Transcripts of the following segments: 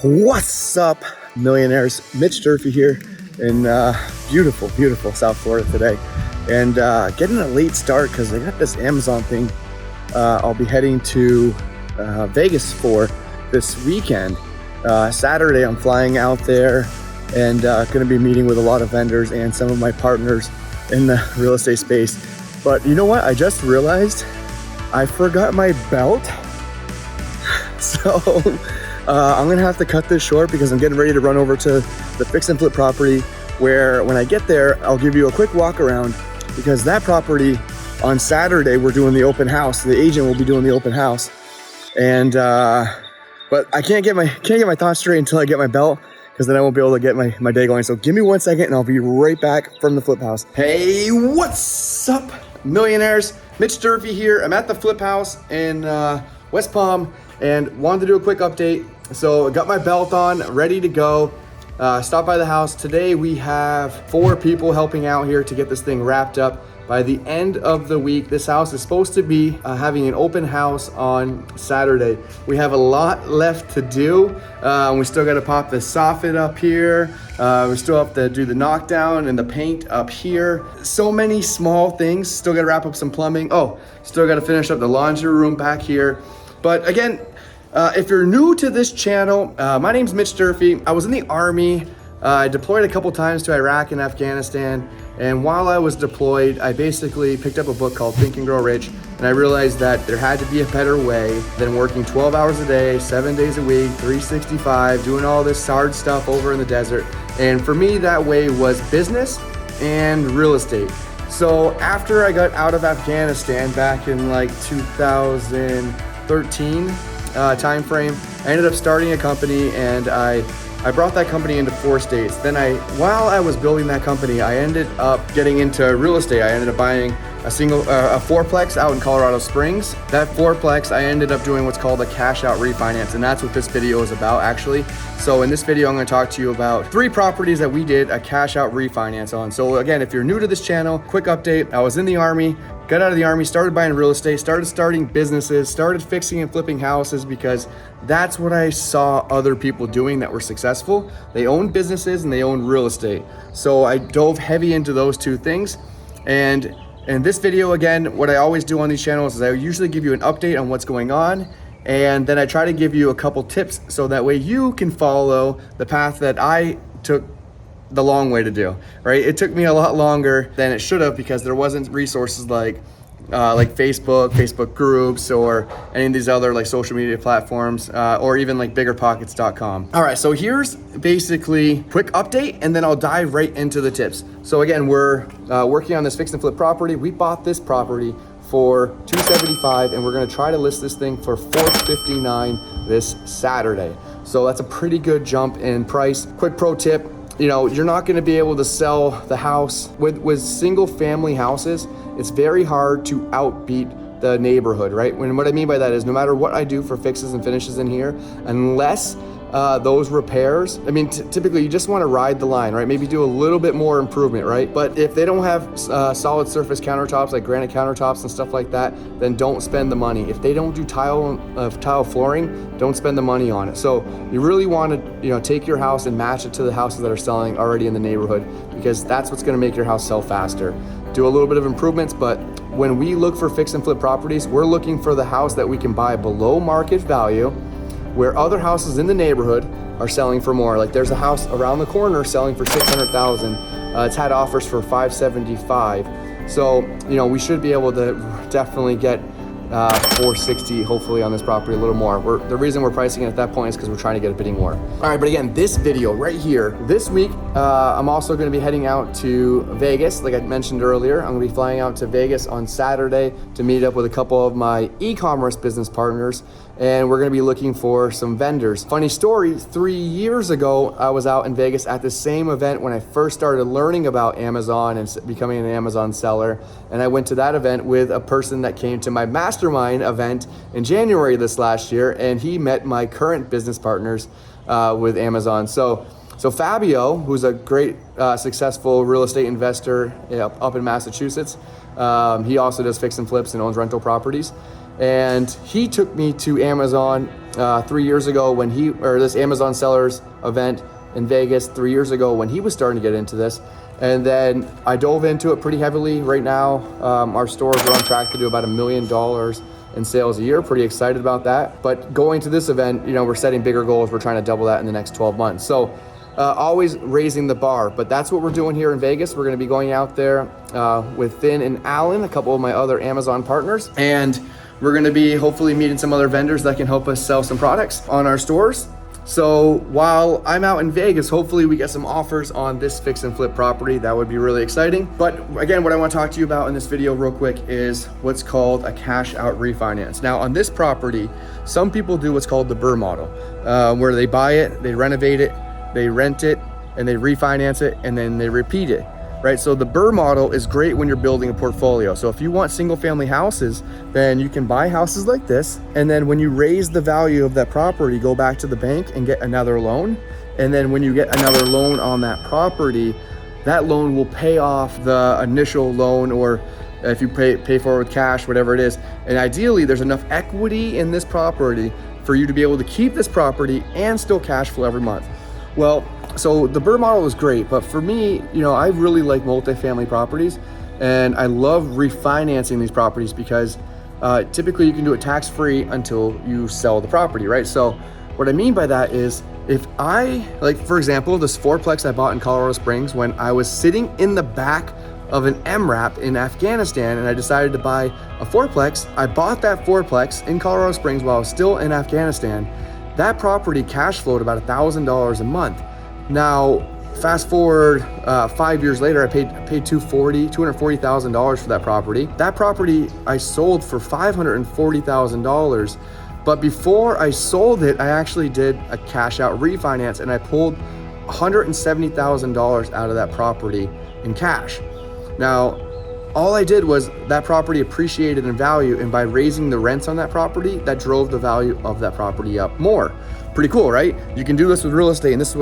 What's up, millionaires? Mitch Durfee here in beautiful, beautiful South Florida today. And getting a late start because I got this Amazon thing. I'll be heading to Vegas for this weekend. Saturday, I'm flying out there and going to be meeting with a lot of vendors and some of my partners in the real estate space. But you know what? I just realized I forgot my belt. So I'm gonna have to cut this short because I'm getting ready to run over to the fix and flip property where when I get there, I'll give you a quick walk around because that property on Saturday, we're doing the open house. The agent will be doing the open house. And, but I can't get my thoughts straight until I get my belt because then I won't be able to get my day going. So give me 1 second and I'll be right back from the flip house. Hey, what's up, millionaires? Mitch Durfee here. I'm at the flip house in West Palm and wanted to do a quick update. So I got my belt on, ready to go. Stop by the house. Today we have 4 people helping out here to get this thing wrapped up. By the end of the week, this house is supposed to be having an open house on Saturday. We have a lot left to do. We still got to pop the soffit up here. We still have to do the knockdown and the paint up here. So many small things. Still got to wrap up some plumbing. Oh, still got to finish up the laundry room back here. But again, if you're new to this channel, my name's Mitch Durfee. I was in the Army. I deployed a couple times to Iraq and Afghanistan. And while I was deployed, I basically picked up a book called Think and Grow Rich. And I realized that there had to be a better way than working 12 hours a day, 7 days a week, 365, doing all this hard stuff over in the desert. And for me, that way was business and real estate. So after I got out of Afghanistan back in like 2013 time frame, I ended up starting a company and I brought that company into 4 states. Then while I was building that company, I ended up getting into real estate. I ended up buying a fourplex out in Colorado Springs. That fourplex, I ended up doing what's called a Cash-Out Refinance, and that's what this video is about actually. So in this video, I'm gonna talk to you about 3 properties that we did a Cash-Out Refinance on. So again, if you're new to this channel, quick update. I was in the Army, got out of the Army, started buying real estate, starting businesses, started fixing and flipping houses because that's what I saw other people doing that were successful. They owned businesses and they owned real estate. So I dove heavy into those 2 things. And in this video, again, what I always do on these channels is I usually give you an update on what's going on. And then I try to give you a couple tips so that way you can follow the path that I took the long way to do, right? It took me a lot longer than it should have because there wasn't resources like Facebook groups or any of these other like social media platforms or even like biggerpockets.com. All right, so here's basically quick update and then I'll dive right into the tips. So again, we're working on this fix and flip property. We bought this property for $275 and we're gonna try to list this thing for $459 this Saturday. So that's a pretty good jump in price. Quick pro tip, you know, you're not gonna be able to sell the house with single family houses. It's very hard to outbeat the neighborhood, right? What I mean by that is no matter what I do for fixes and finishes in here, unless those repairs, I mean, typically you just want to ride the line, right? Maybe do a little bit more improvement, right? But if they don't have solid surface countertops like granite countertops and stuff like that, then don't spend the money. If they don't do tile flooring, don't spend the money on it. So you really want to, take your house and match it to the houses that are selling already in the neighborhood because that's what's going to make your house sell faster. Do a little bit of improvements, but when we look for fix and flip properties, we're looking for the house that we can buy below market value where other houses in the neighborhood are selling for more. Like there's a house around the corner selling for $600,000. It's had offers for $575. So, we should be able to definitely get $460 hopefully on this property, a little more. The reason we're pricing it at that point is because we're trying to get a bidding war. All right, but again, this video right here, this week, I'm also gonna be heading out to Vegas. Like I mentioned earlier, I'm gonna be flying out to Vegas on Saturday to meet up with a couple of my e-commerce business partners, and we're gonna be looking for some vendors. Funny story, 3 years ago, I was out in Vegas at the same event when I first started learning about Amazon and becoming an Amazon seller. And I went to that event with a person that came to my mastermind event in January this last year, and he met my current business partners with Amazon. So Fabio, who's a great, successful real estate investor up in Massachusetts, he also does fix and flips and owns rental properties. And he took me to Amazon 3 years ago when this Amazon sellers event in Vegas 3 years ago when he was starting to get into this. And then I dove into it pretty heavily. Right now, our stores are on track to do about $1 million in sales a year. Pretty excited about that. But going to this event, we're setting bigger goals. We're trying to double that in the next 12 months. So always raising the bar, but that's what we're doing here in Vegas. We're going to be going out there with Finn and Alan, a couple of my other Amazon partners, and we're going to be hopefully meeting some other vendors that can help us sell some products on our stores. So while I'm out in Vegas, hopefully we get some offers on this fix and flip property. That would be really exciting. But again, what I want to talk to you about in this video real quick is what's called a cash out refinance. Now on this property, some people do what's called the BRRRR model, where they buy it, they renovate it, they rent it, and they refinance it, and then they repeat it, right? So the BRRRR model is great when you're building a portfolio. So if you want single family houses, then you can buy houses like this, and then when you raise the value of that property, go back to the bank and get another loan. And then when you get another loan on that property, that loan will pay off the initial loan, or if you pay for it with cash, whatever it is. And ideally, there's enough equity in this property for you to be able to keep this property and still cash flow every month. Well, so the BRRRR model is great, but for me, I really like multifamily properties, and I love refinancing these properties because typically you can do it tax-free until you sell the property, right? So what I mean by that is, if for example, this fourplex I bought in Colorado Springs, when I was sitting in the back of an MRAP in Afghanistan and I decided to buy a fourplex, I bought that fourplex in Colorado Springs while I was still in Afghanistan. That property cash flowed about $1,000 a month. Now, fast forward 5 years later, I paid $240,000 for that property. That property I sold for $540,000. But before I sold it, I actually did a cash out refinance, and I pulled $170,000 out of that property in cash. Now, all I did was that property appreciated in value, and by raising the rents on that property, that drove the value of that property up more. Pretty cool, right? You can do this with real estate, and this is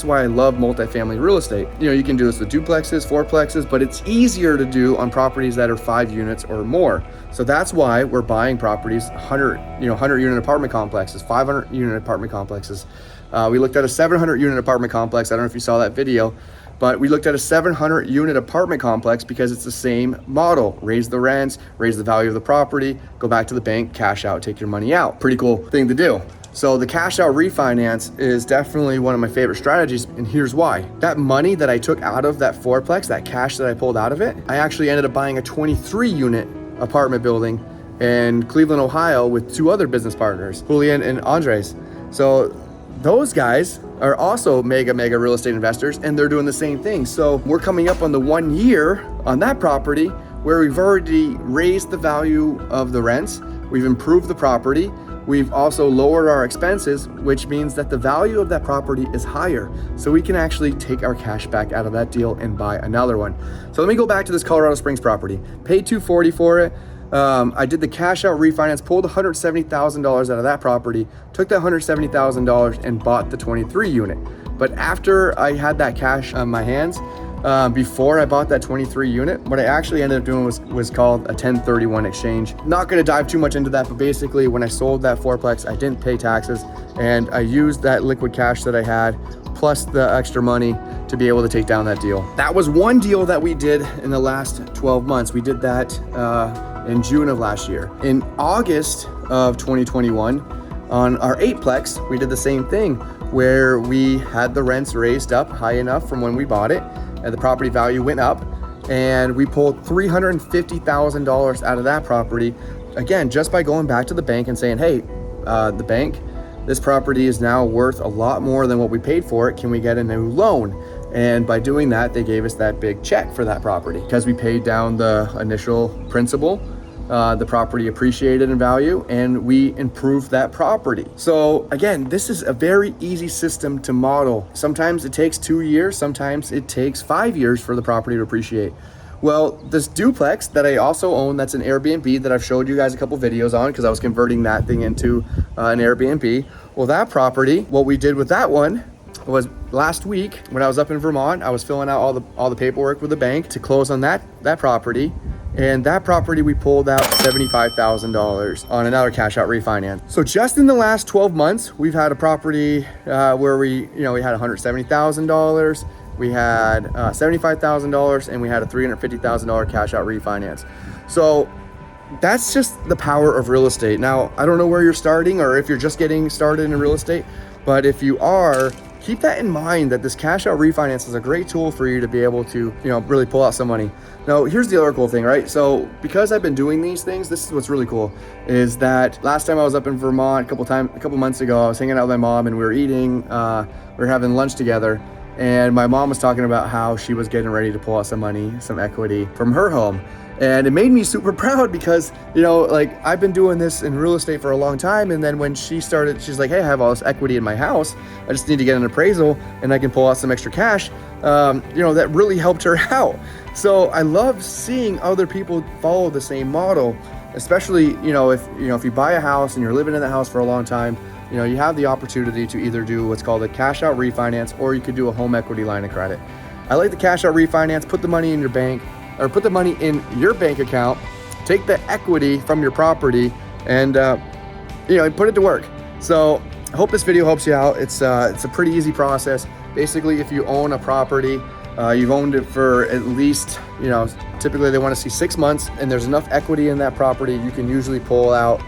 why I love multifamily real estate. You can do this with duplexes, fourplexes, but it's easier to do on properties that are 5 units or more. So that's why we're buying properties, 100 unit apartment complexes, 500 unit apartment complexes. We looked at a 700 unit apartment complex. I don't know if you saw that video, but we looked at a 700 unit apartment complex because it's the same model. Raise the rents, raise the value of the property, go back to the bank, cash out, take your money out. Pretty cool thing to do. So the cash out refinance is definitely one of my favorite strategies, and here's why. That money that I took out of that fourplex, that cash that I pulled out of it, I actually ended up buying a 23 unit apartment building in Cleveland, Ohio with 2 other business partners, Julian and Andres. So those guys are also mega real estate investors, and they're doing the same thing. So we're coming up on the 1 year on that property where we've already raised the value of the rents, we've improved the property, we've also lowered our expenses, which means that the value of that property is higher. So we can actually take our cash back out of that deal and buy another one. So let me go back to this Colorado Springs property. Paid $240,000 for it. I did the cash out refinance, pulled $170,000 out of that property, took that $170,000 and bought the 23 unit. But after I had that cash on my hands, before I bought that 23 unit, what I actually ended up doing was called a 1031 exchange. Not going to dive too much into that, but basically when I sold that fourplex, I didn't pay taxes, and I used that liquid cash that I had plus the extra money to be able to take down that deal. That was one deal that we did in the last 12 months. We did that in June of last year. In August of 2021, on our 8plex, we did the same thing where we had the rents raised up high enough from when we bought it, and the property value went up, and we pulled $350,000 out of that property, again, just by going back to the bank and saying, hey, the bank, this property is now worth a lot more than what we paid for it. Can we get a new loan? And by doing that, they gave us that big check for that property because we paid down the initial principal. The property appreciated in value, and we improved that property. So again, this is a very easy system to model. Sometimes it takes 2 years, sometimes it takes 5 years for the property to appreciate. Well, this duplex that I also own, that's an Airbnb that I've showed you guys a couple videos on because I was converting that thing into an Airbnb. Well, that property, what we did with that one was last week when I was up in Vermont, I was filling out all the paperwork with the bank to close on that property. And that property, we pulled out $75,000 on another cash out refinance. So just in the last 12 months, we've had a property where we had $170,000, we had $75,000, and we had a $350,000 cash out refinance. So that's just the power of real estate. Now, I don't know where you're starting or if you're just getting started in real estate, but if you are, keep that in mind, that this cash out refinance is a great tool for you to be able to, really pull out some money. Now, here's the other cool thing, right? So because I've been doing these things, this is what's really cool, is that last time I was up in Vermont a couple months ago, I was hanging out with my mom and we were eating, we were having lunch together. And my mom was talking about how she was getting ready to pull out some money, some equity from her home. And it made me super proud because, I've been doing this in real estate for a long time. And then when she started, she's like, hey, I have all this equity in my house. I just need to get an appraisal and I can pull out some extra cash. That really helped her out. So I love seeing other people follow the same model, especially, if you buy a house and you're living in the house for a long time, you have the opportunity to either do what's called a cash out refinance, or you could do a home equity line of credit. I like the cash out refinance. Put the money in your bank, or put the money in your bank account, take the equity from your property and, put it to work. So I hope this video helps you out. It's a pretty easy process. Basically, if you own a property, you've owned it for at least, typically they want to see 6 months, and there's enough equity in that property, you can usually pull out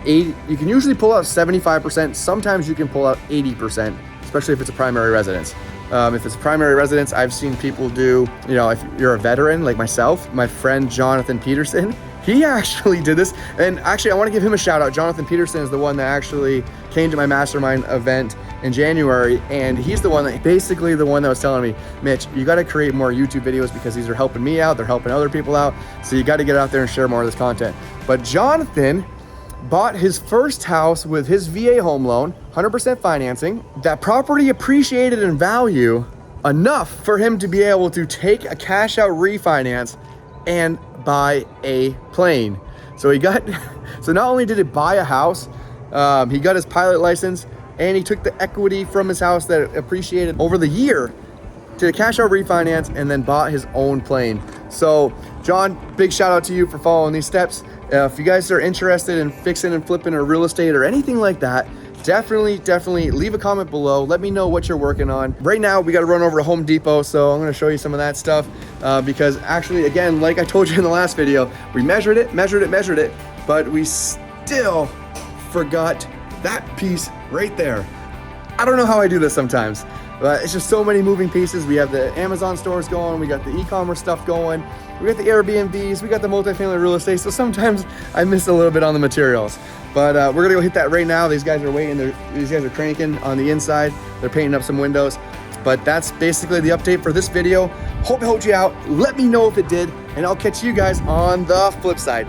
75%. Sometimes you can pull out 80%, especially if it's a primary residence. If it's a primary residence, I've seen people do, if you're a veteran like myself, my friend Jonathan Peterson, he actually did this. And actually, I want to give him a shout out. Jonathan Peterson is the one that actually came to my mastermind event in January. And he's the one that was telling me, Mitch, you got to create more YouTube videos because these are helping me out. They're helping other people out. So you got to get out there and share more of this content. But Jonathan bought his first house with his VA home loan, 100% financing. That property appreciated in value enough for him to be able to take a cash out refinance and buy a plane. So not only did he buy a house, he got his pilot license, and he took the equity from his house that appreciated over the year to the cash out refinance and then bought his own plane. So John, big shout out to you for following these steps. If you guys are interested in fixing and flipping or real estate or anything like that, definitely leave a comment below. Let me know what you're working on. Right now, we got to run over to Home Depot, so I'm going to show you some of that stuff because actually, again, like I told you in the last video, we measured it, but we still forgot that piece right there. I don't know how I do this sometimes, but it's just so many moving pieces. We have the Amazon stores going, we got the e-commerce stuff going, we got the Airbnbs, we got the multifamily real estate. So sometimes I miss a little bit on the materials, but we're gonna go hit that right now. These guys are waiting. These guys are cranking on the inside. They're painting up some windows, but that's basically the update for this video. Hope it helped you out. Let me know if it did, and I'll catch you guys on the flip side.